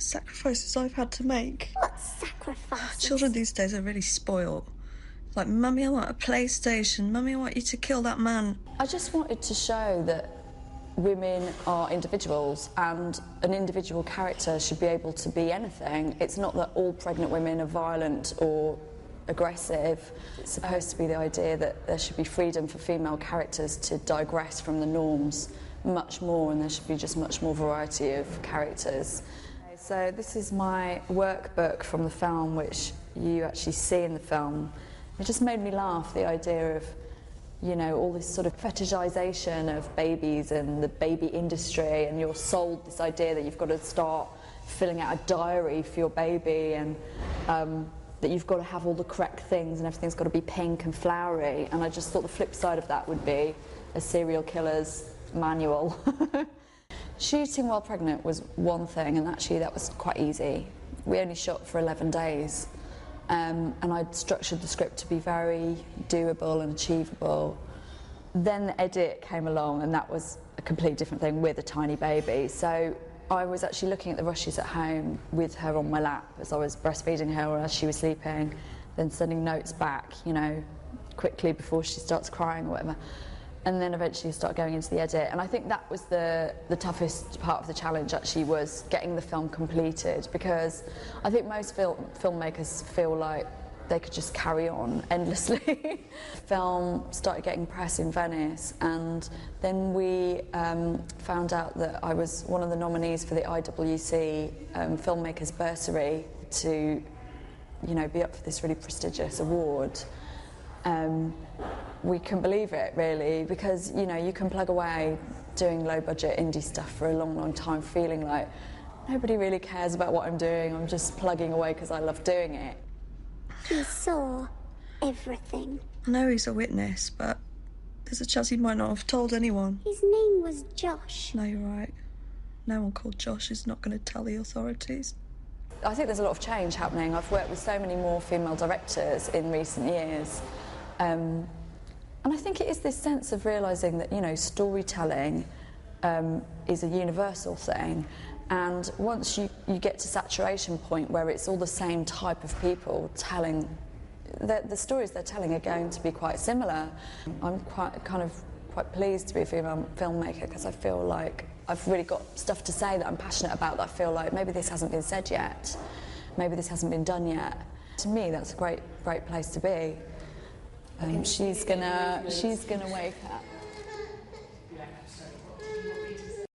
sacrifices I've had to make. What sacrifices? Children these days are really spoiled. Like, Mummy, I want a PlayStation. Mummy, I want you to kill that man. I just wanted to show that women are individuals and an individual character should be able to be anything. It's not that all pregnant women are violent or aggressive. It's supposed to be the idea that there should be freedom for female characters to digress from the norms much more, and there should be just much more variety of characters. So this is my workbook from the film, which you actually see in the film. It just made me laugh, the idea of, you know, all this sort of fetishization of babies and the baby industry, and you're sold this idea that you've got to start filling out a diary for your baby, and that you've got to have all the correct things and everything's got to be pink and flowery. And I just thought the flip side of that would be a serial killer's manual. Shooting while pregnant was one thing, and actually that was quite easy. We only shot for 11 days. And I'd structured the script to be very doable and achievable. Then the edit came along, and that was a completely different thing with a tiny baby. So I was actually looking at the rushes at home with her on my lap as I was breastfeeding her or as she was sleeping, then sending notes back, you know, quickly before she starts crying or whatever. And then eventually start going into the edit. And I think that was the toughest part of the challenge, actually, was getting the film completed, because I think most filmmakers feel like they could just carry on endlessly. The film started getting press in Venice, and then we found out that I was one of the nominees for the IWC Filmmakers Bursary to, you know, be up for this really prestigious award. We couldn't believe it, really, because, you know, you can plug away doing low-budget indie stuff for a long, long time, feeling like nobody really cares about what I'm doing. I'm just plugging away because I love doing it. He saw everything. I know he's a witness, but there's a chance he might not have told anyone. His name was Josh. No, you're right. No one called Josh is not going to tell the authorities. I think there's a lot of change happening. I've worked with so many more female directors in recent years. And I think it is this sense of realising that, you know, storytelling is a universal thing. And once you get to saturation point where it's all the same type of people telling, the stories they're telling are going to be quite similar. I'm quite pleased to be a female filmmaker, because I feel like I've really got stuff to say that I'm passionate about, that I feel like maybe this hasn't been said yet, maybe this hasn't been done yet. To me, that's a great place to be. She's gonna wake up.